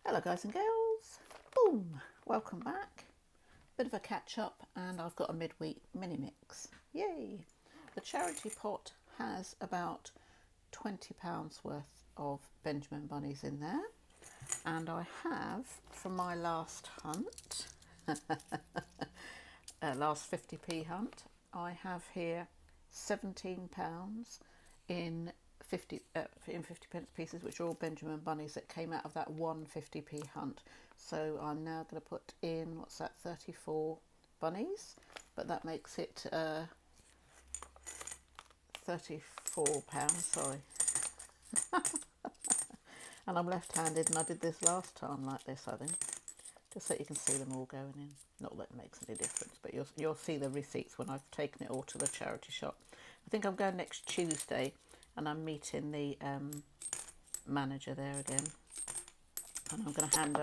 Hello guys and girls, boom, welcome back. Bit of a catch up and I've got a midweek mini mix, yay. The charity pot has about £20 worth of Benjamin Bunnies in there, and I have, from my last hunt, last 50p hunt, I have here £17 in 50 pence pieces, which are all Benjamin Bunnies that came out of that one 50p hunt. So I'm now going to put in, what's that, 34 bunnies, but that makes it £34, sorry. And I'm left-handed, and I did this last time like this, I think, just so you can see them all going in. Not that it makes any difference, but you'll see the receipts when I've taken it all to the charity shop. I think I'm going next Tuesday, and I'm meeting the manager there again, and I'm going to hand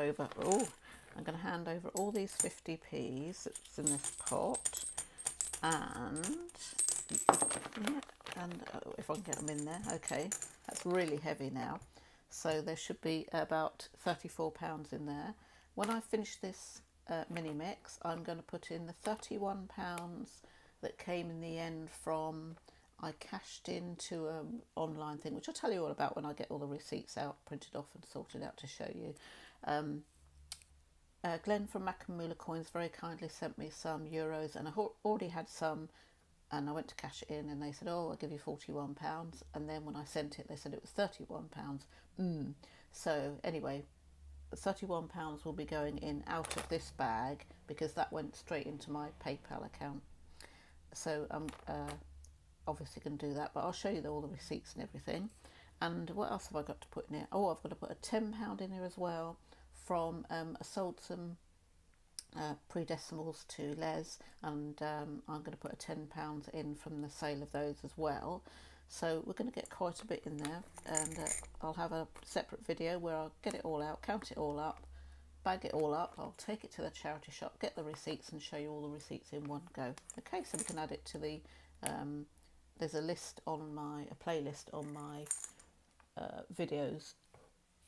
over all these 50p's that's in this pot, and if I can get them in there. Okay, that's really heavy now, so there should be about £34 in there. When I finish this mini mix, I'm going to put in the £31 that came in the end from, I cashed into an online thing, which I'll tell you all about when I get all the receipts out, printed off and sorted out to show you. Glen from mackemmoolah Coins very kindly sent me some euros, and I already had some, and I went to cash it in, and they said, oh, I'll give you £41. And then when I sent it, they said it was £31. So anyway, £31 will be going in out of this bag, because that went straight into my PayPal account. So I'm obviously going to do that, but I'll show you all the receipts and everything. And what else have I got to put in here? Oh, I've got to put a £10 in here as well from, I sold some pre-decimals to Les, and I'm going to put a £10 in from the sale of those as well. So we're going to get quite a bit in there, and I'll have a separate video where I'll get it all out, count it all up, bag it all up. I'll take it to the charity shop, get the receipts, and show you all the receipts in one go. Okay, so we can add it to the there's a playlist on my videos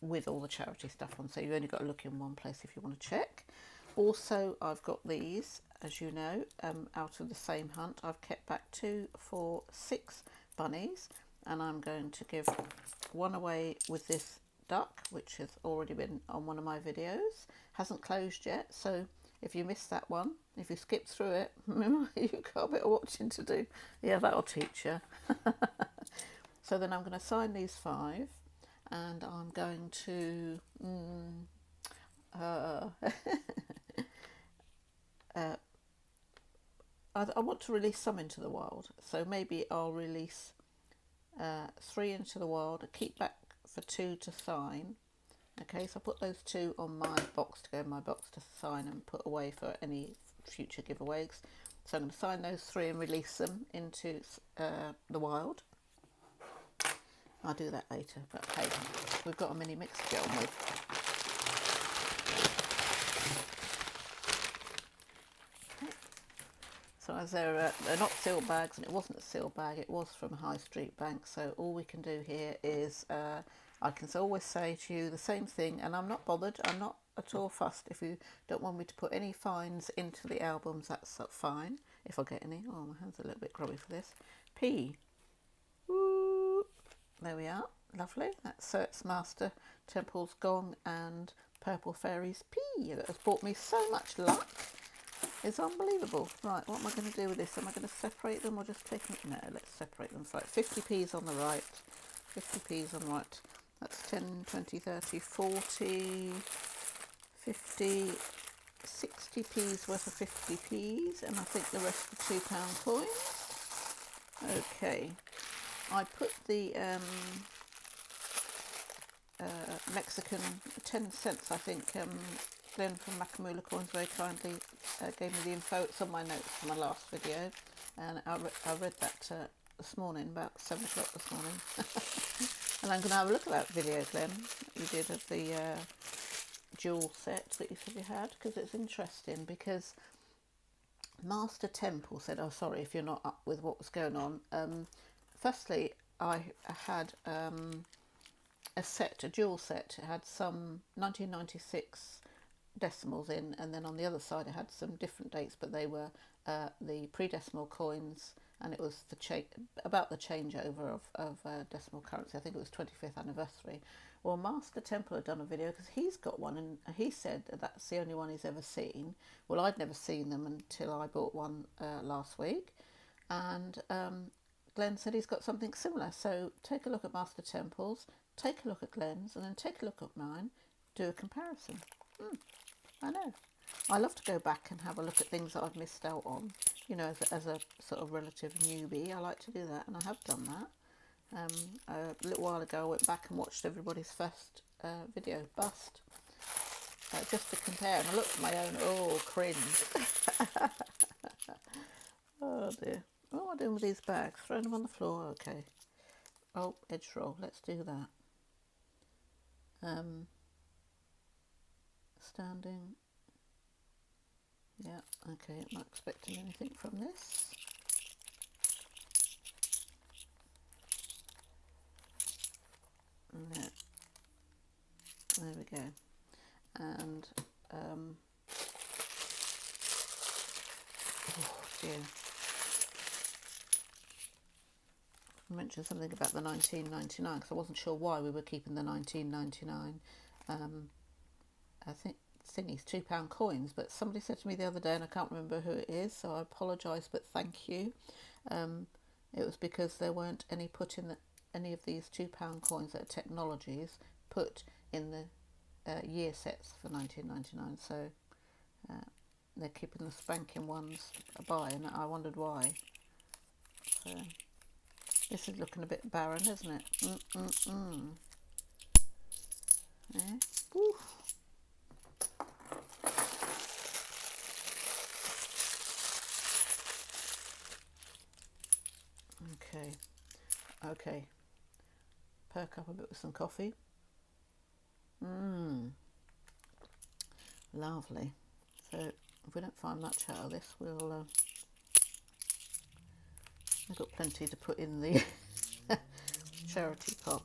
with all the charity stuff on, so you've only got to look in one place if you want to check. Also, I've got these, as you know, out of the same hunt. I've kept back 2, 4, 6 bunnies, and I'm going to give one away with this duck, which has already been on one of my videos. Hasn't closed yet, so if you missed that one, if you skip through it, you've got a bit of watching to do. Yeah, that'll teach you. So then I'm going to sign these 5, and I'm going to I want to release some into the wild, so maybe I'll release 3 into the wild, keep back for 2 to sign. Okay, so I put those 2 on my box to go in my box to sign and put away for any future giveaways. So I'm going to sign those 3 and release them into the wild. I'll do that later, but hey, we've got a mini mix to get on with. Okay. So as they're not sealed bags, and it wasn't a sealed bag, it was from a high street bank, so all we can do here is I can always say to you the same thing, and I'm not bothered, I'm not at all fussed. If you don't want me to put any fines into the albums, that's fine, if I get any. Oh, my hand's a little bit grubby for this. P. Woo. There we are, lovely. That's Cert's Master, Temple's Gong, and Purple Fairies P. That has brought me so much luck. It's unbelievable. Right, what am I going to do with this? Am I going to separate them or just take them? No, let's separate them. Right, 50p's on the right, 50p's on the right. That's 10, 20, 30, 40, 50, 60p's worth of 50p's, and I think the rest are £2 coins. Okay, I put the Mexican 10 cents, I think, Glen from mackemmoolah Coins very kindly gave me the info. It's on my notes from my last video, and I read that this morning, about 7 o'clock this morning. And I'm going to have a look at that video, Glen, that you did of the jewel set that you said you had, because it's interesting, because Master Temple said, oh sorry if you're not up with what was going on. Firstly, I had a dual set. It had some 1996 decimals in, and then on the other side it had some different dates, but they were the pre-decimal coins, and it was about the changeover of decimal currency. I think it was 25th anniversary. Well, Master Temple had done a video because he's got one, and he said that that's the only one he's ever seen. Well, I'd never seen them until I bought one last week, and Glen said he's got something similar. So take a look at Master Temple's, take a look at Glen's, and then take a look at mine, do a comparison. I know. I love to go back and have a look at things that I've missed out on. You know, as a sort of relative newbie, I like to do that, and I have done that. A little while ago I went back and watched everybody's first video, Bust, just to compare, and I looked at my own, oh, cringe. Oh dear. What am I doing with these bags? Throwing them on the floor? Okay. Oh, edge roll, let's do that. Standing. Yeah, okay, I'm not expecting anything from this. Yeah. There we go. And oh dear. I mentioned something about the 1999 because I wasn't sure why we were keeping the 1999 I think thingies, £2 coins, but somebody said to me the other day, and I can't remember who it is, so I apologise, but thank you. It was because there weren't any put in any of these £2 coins that are technologies put in the year sets for 1999, so they're keeping the spanking ones by, and I wondered why. So this is looking a bit barren, isn't it? Yeah. Woo. Okay, perk up a bit with some coffee. Lovely. So if we don't find much out of this, we'll I've got plenty to put in the charity pot.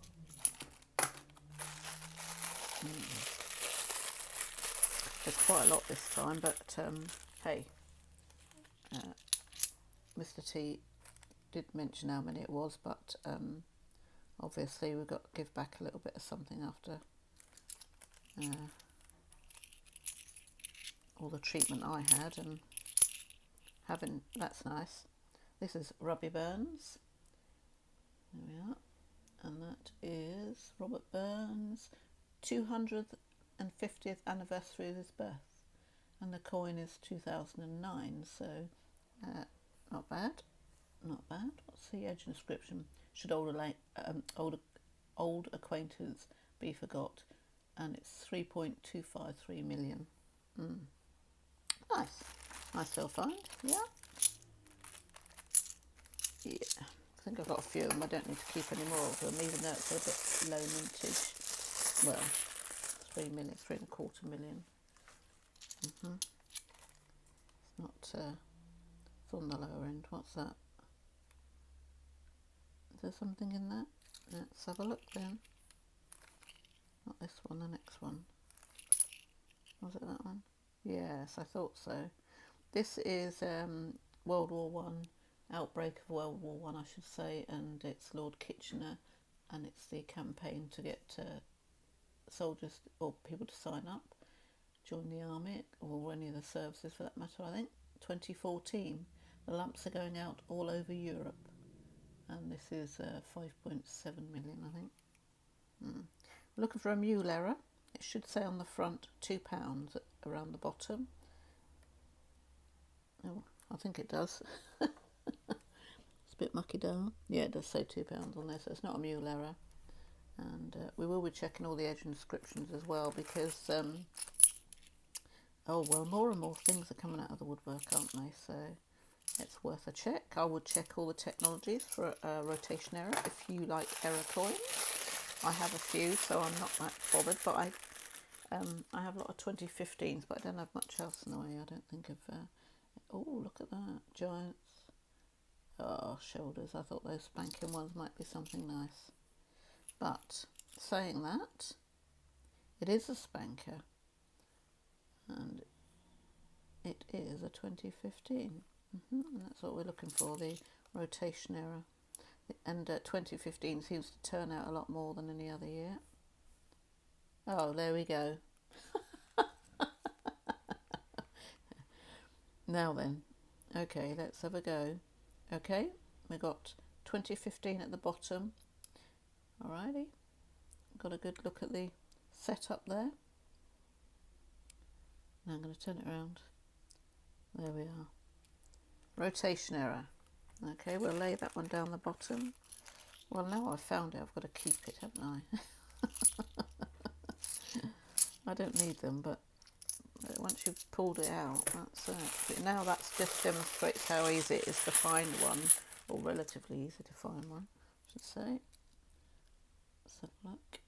There's quite a lot this time, but hey, Mr. T did mention how many it was, but obviously we've got to give back a little bit of something after all the treatment I had, and having, that's nice. This is Robbie Burns. There we are. And that is Robert Burns' 250th anniversary of his birth. And the coin is 2009, so not bad. Not bad. What's the edge inscription? Should old acquaintance be forgot? And it's 3.253 million. Nice. Nice little find. Yeah. Yeah. I think I've got a few of them. I don't need to keep any more of them, even though it's a bit low mintage. Well, 3 million, 3.25 million. It's not. It's on the lower end. What's that? Is there something in that? Let's have a look then. Not this one, the next one. Was it that one? Yes, I thought so. This is World War One, outbreak of World War One, I should say, and it's Lord Kitchener, and it's the campaign to get soldiers or people to sign up, join the army or any of the services for that matter. I think 2014. The lamps are going out all over Europe. And this is 5.7 million, I think. Looking for a mule error. It should say on the front £2 around the bottom. Oh, I think it does. It's a bit mucky down. Yeah, it does say £2 on there, so it's not a mule error. And we will be checking all the edge inscriptions as well, because oh well, more and more things are coming out of the woodwork, aren't they? So it's worth a check. I would check all the technologies for a rotation error if you like error coins. I have a few, so I'm not that bothered, but I have a lot of 2015s, but I don't have much else in the way. I don't think of oh, look at that, giants. Oh, shoulders. I thought those spanking ones might be something nice, but saying that, it is a spanker, and it is a 2015. And that's what we're looking for, the rotation error. And 2015 seems to turn out a lot more than any other year. Oh, there we go. Now then, okay, let's have a go. Okay, we got 2015 at the bottom. Alrighty, got a good look at the setup there. Now I'm going to turn it around. There we are. Rotation error. Okay, we'll lay that one down the bottom. Well, now I've found it, I've got to keep it, haven't I? I don't need them, but once you've pulled it out, that's it. But now that just demonstrates how easy it is to find one, or relatively easy to find one, I should say. Let's have a look.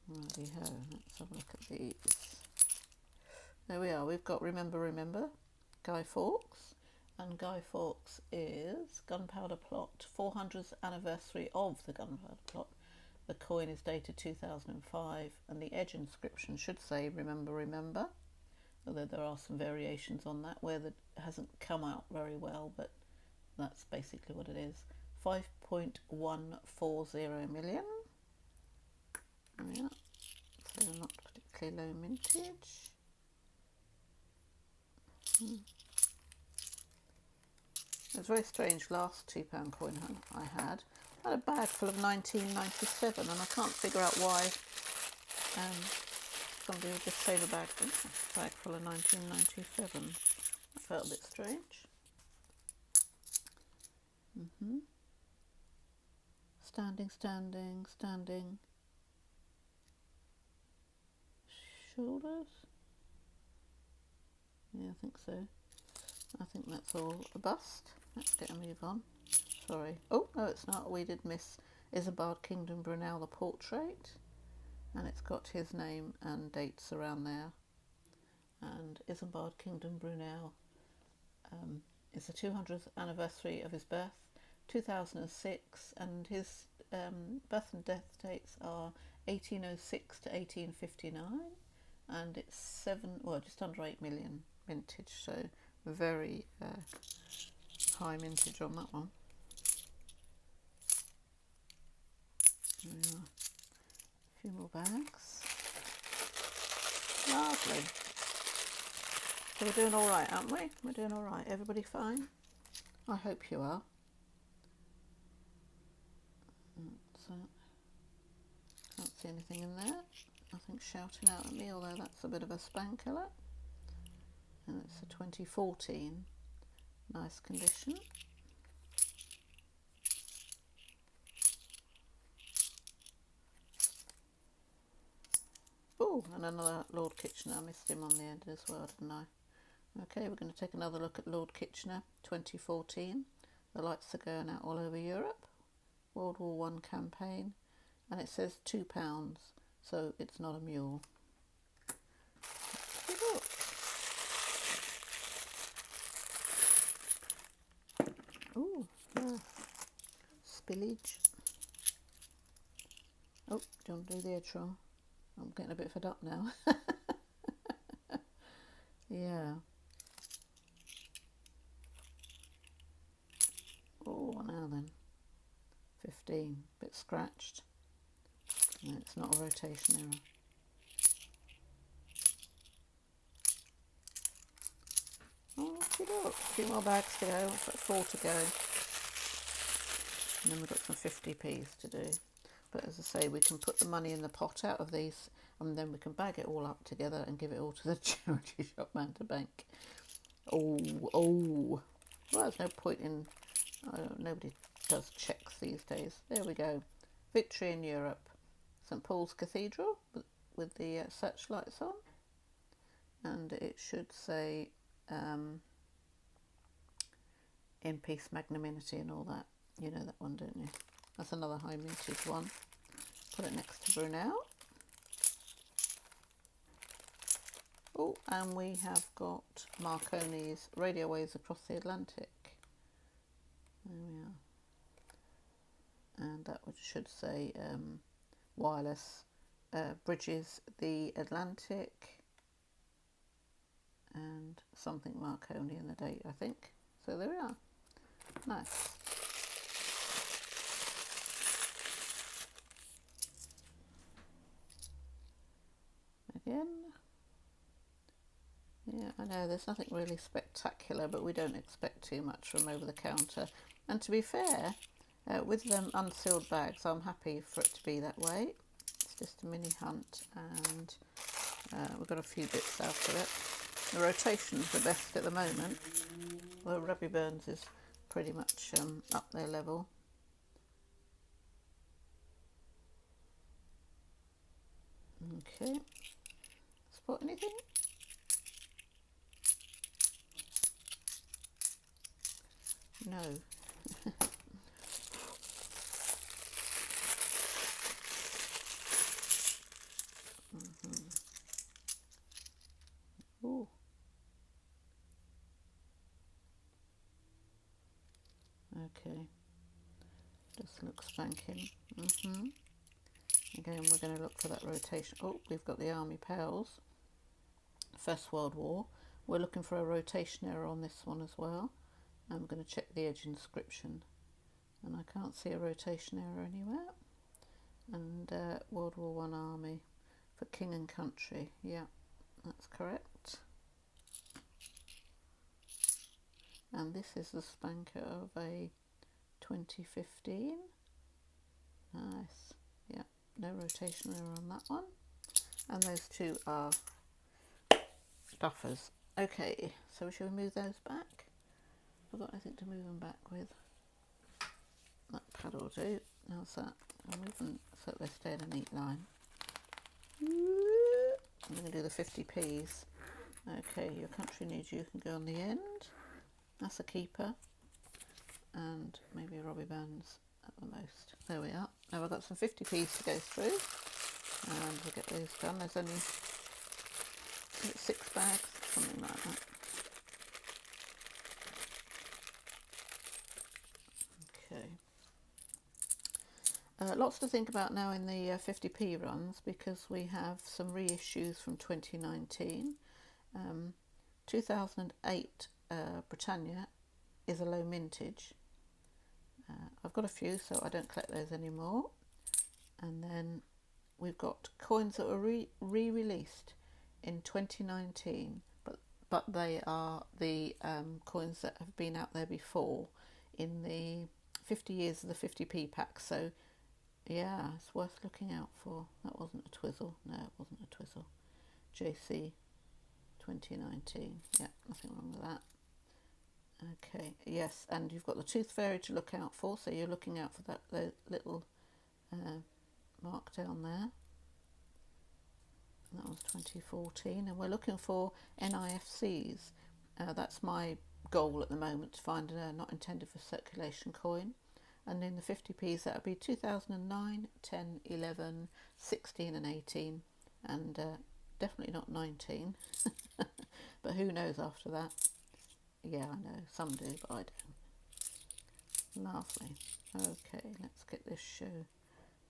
Righty-ho, let's have a look at these. There we are, we've got Remember, Guy Fawkes, and Guy Fawkes is Gunpowder Plot, 400th anniversary of the Gunpowder Plot. The coin is dated 2005, and the edge inscription should say Remember, although there are some variations on that where it hasn't come out very well, but that's basically what it is. 5.140 million. Yeah, so not particularly low mintage. It was very strange last £2 coin hunt I had. I had a bag full of 1997, and I can't figure out why somebody would just save a bag full of 1997. That felt a bit strange. Standing. Shoulders? Yeah, I think so. I think that's all a bust. Let's get a move on. Sorry. Oh, no, it's not. We did miss Isabel Kingdom Brunel, the portrait. And it's got his name and dates around there. And Isabel Kingdom Brunel is the 200th anniversary of his birth, 2006, and his birth and death dates are 1806 to 1859, and it's just under 8 million vintage, so very high mintage on that one. There we are. A few more bags. Lovely. So we're doing all right, aren't we? We're doing all right. Everybody fine? I hope you are. So, can't see anything in there. Nothing shouting out at me, although that's a bit of a spanker. And it's a 2014. Nice condition. Oh, and another Lord Kitchener. I missed him on the end as well, didn't I? Okay, we're going to take another look at Lord Kitchener 2014. The lights are going out all over Europe. World War I campaign. And it says £2, so it's not a mule. Oh, yeah. Spillage. Oh, do you want to do the edge roll? I'm getting a bit fed up now. Yeah. Oh, now then. 15. Bit scratched. No, it's not a rotation error. Oh, a few more bags to go. We've got 4 to go. And then we've got some 50p's to do. But as I say, we can put the money in the pot out of these, and then we can bag it all up together and give it all to the charity shop man to bank. Oh. Well, there's no point in... nobody does checks these days. There we go. Victory in Europe. St Paul's Cathedral with the searchlights on. And it should say in peace, magnanimity and all that. You know that one, don't you? That's another high mintage one. Put it next to Brunel. Oh, and we have got Marconi's Radio Waves Across the Atlantic. There we are. that should say wireless bridges the Atlantic, and something Marconi in the date, I think. So there we are. Nice. Again. Yeah, I know there's nothing really spectacular, but we don't expect too much from over the counter. And to be fair, with them unsealed bags, I'm happy for it to be that way. It's just a mini hunt, and we've got a few bits out of it. The rotation's the best at the moment. Well, Robbie Burns is pretty much up their level. Okay. Spot anything? No. Ooh. Okay. Just looks spanking. Again, we're going to look for that rotation. Oh, we've got the Army Pals. First World War. We're looking for a rotation error on this one as well. And we're going to check the edge inscription. And I can't see a rotation error anywhere. And World War One Army for King and Country. Yeah, that's correct. And this is the spanker of a 2015. Nice. Yeah, no rotation error on that one. And those two are stuffers. Okay, so shall we move those back? Forgot anything to move them back with. That pad will do. How's that? I'll move them so that they stay in a neat line. I'm going to do the 50p's. Okay, your country needs you can go on the end. That's a keeper. And maybe a Robbie Burns at the most. There we are. Now I've got some 50p's to go through. And we'll get those done. There's only 6 bags, something like that. Okay. Lots to think about now in the 50p runs, because we have some reissues from 2019. 2008 Britannia is a low mintage. I've got a few, so I don't collect those anymore. And then we've got coins that were re-released in 2019, but they are the coins that have been out there before in the 50 years of the 50p pack. So yeah, it's worth looking out for. That wasn't a twizzle. No, it wasn't a twizzle. JC 2019. Yeah, nothing wrong with that. Okay, yes, and you've got the Tooth Fairy to look out for, so you're looking out for that little mark down there. And that was 2014, and we're looking for NIFCs. That's my goal at the moment, to find a not intended for circulation coin. And in the 50p's, that would be 2009, 10, 11, 16 and 18, and definitely not 19. But who knows after that? Yeah, I know, some do, but I don't. Lovely. Okay, let's get this show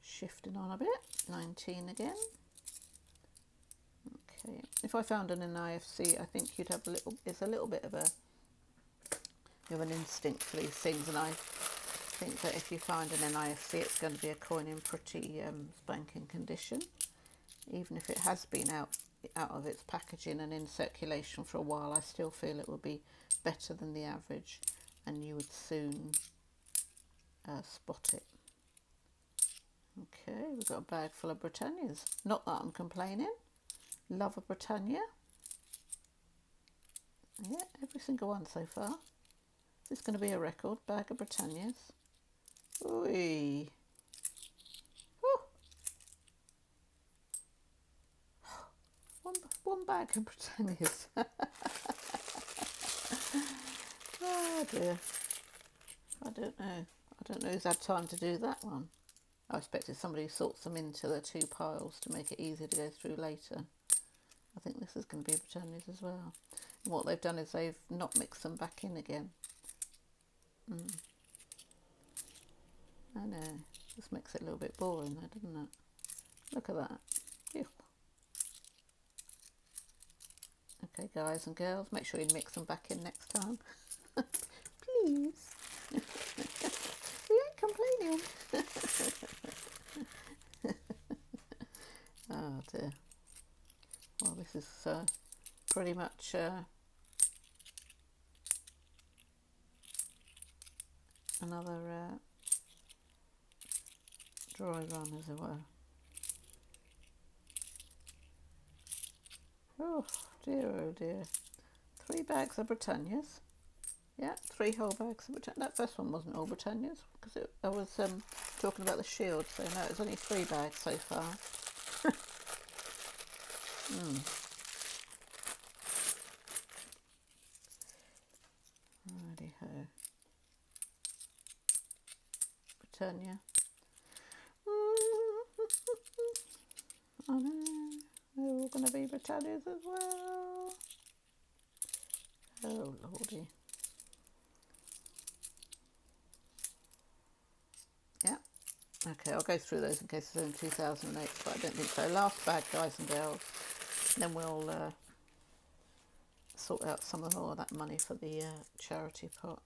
shifting on a bit. 19 again. Okay, if I found an NIFC, I think you'd have it's a little bit of you have an instinct for these things, and I think that if you find an NIFC, it's going to be a coin in pretty spanking condition, even if it has been out of its packaging and in circulation for a while. I still feel it will be better than the average, and you would soon spot it. Okay, we've got a bag full of Britannias. Not that I'm complaining. Love a Britannia. Yeah, every single one so far. This is going to be a record. Bag of Britannias. Ooh. One bag of Britannias. Oh dear. I don't know who's had time to do that one. I expected somebody sorts them into the 2 piles to make it easier to go through later. I think this is going to be Britannias as well. And what they've done is they've not mixed them back in again. I know. Just makes it a little bit boring there, doesn't it? Look at that. Ew. Okay, guys and girls, make sure you mix them back in next time. Please. We ain't complaining. Oh dear. Well, this is pretty much another dry run, as it were. Oh dear, oh dear. 3 bags of Britannias. Yeah, 3 whole bags of Britannias. That first one wasn't all Britannias, because I was talking about the shield, so no, it's only 3 bags so far. Righty ho. Britannia. Oh no, they're all going to be Britannias as well. Oh lordy. Yeah. Okay, I'll go through those in case it's in 2008, but I don't think so. Last bag, guys and girls. Then we'll sort out some of all of that money for the charity pot.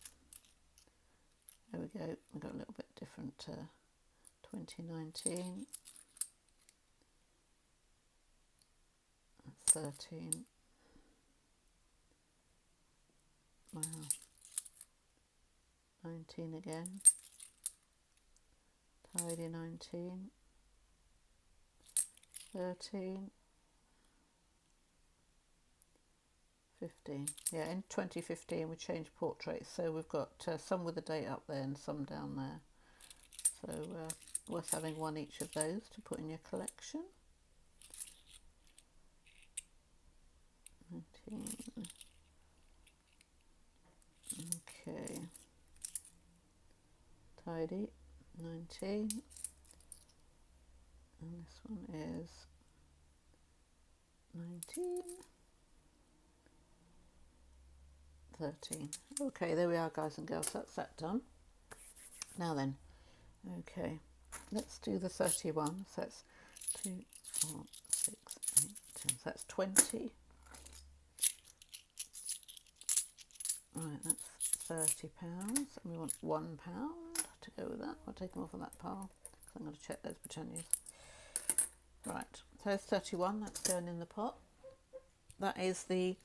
There we go. We've got a little bit different 2019. 13. Wow. 19 again. Tidy 19. 13. 15. Yeah, in 2015 we changed portraits, so we've got some with the date up there and some down there. So worth having one each of those to put in your collection. 19. Okay. Tidy 19. And this one is 19. 13. Okay, there we are, guys and girls, that's that done. Now then, okay, let's do the 31. So that's 2, 4, 6, 8, 10. So that's 20. Right, that's £30. And we want £1 to go with that. I'll take them off of that pile because I'm going to check those Britannias. Right, so it's 31. That's going in the pot. That is the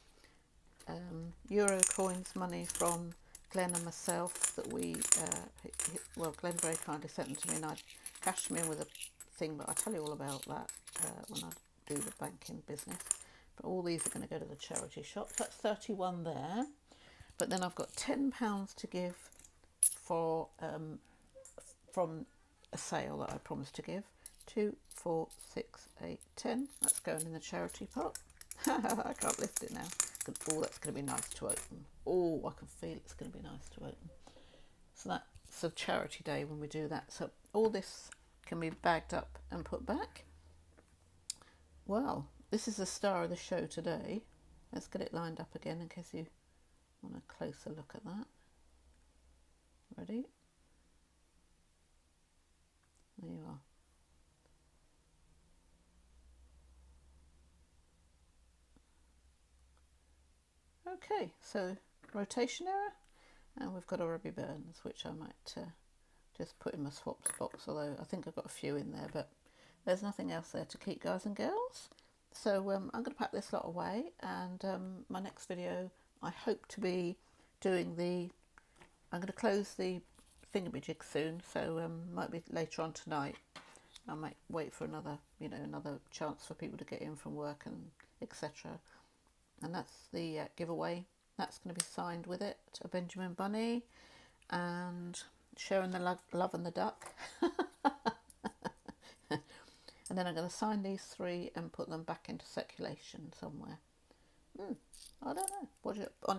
Euro coins money from Glen and myself that we, well, Glen very kindly sent them to me and I cashed them in with a thing, but I'll tell you all about that when I do the banking business. But all these are going to go to the charity shop. So that's 31 there. But then I've got £10 to give for from a sale that I promised to give. 2, 4, 6, 8, 10. That's going in the charity pot. I can't lift it now. Oh, that's going to be nice to open. Oh, I can feel it's going to be nice to open. So that's a charity day when we do that. So all this can be bagged up and put back. Well, this is the star of the show today. Let's get it lined up again in case you want a closer look at that. Ready? There you are. Okay, so rotation error, and we've got a Robbie Burns, which I might just put in my swaps box, although I think I've got a few in there, but there's nothing else there to keep, guys and girls. So I'm going to pack this lot away, and my next video I hope to be doing I'm going to close the thingamajig soon, so might be later on tonight. I might wait for another chance for people to get in from work and etc. And that's the giveaway. That's going to be signed with it, a Benjamin Bunny, and sharing the love and the duck. And then I'm going to sign these 3 and put them back into circulation somewhere. I don't know.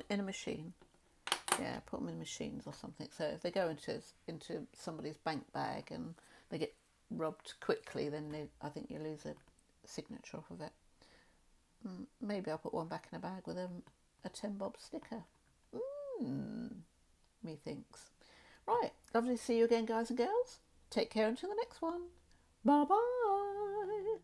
In a machine. Yeah, put them in machines or something. So if they go into somebody's bank bag and they get robbed quickly, then I think you lose a signature off of it. Maybe I'll put one back in a bag with a TenBob sticker. Methinks. Right, lovely to see you again, guys and girls. Take care until the next one. Bye bye.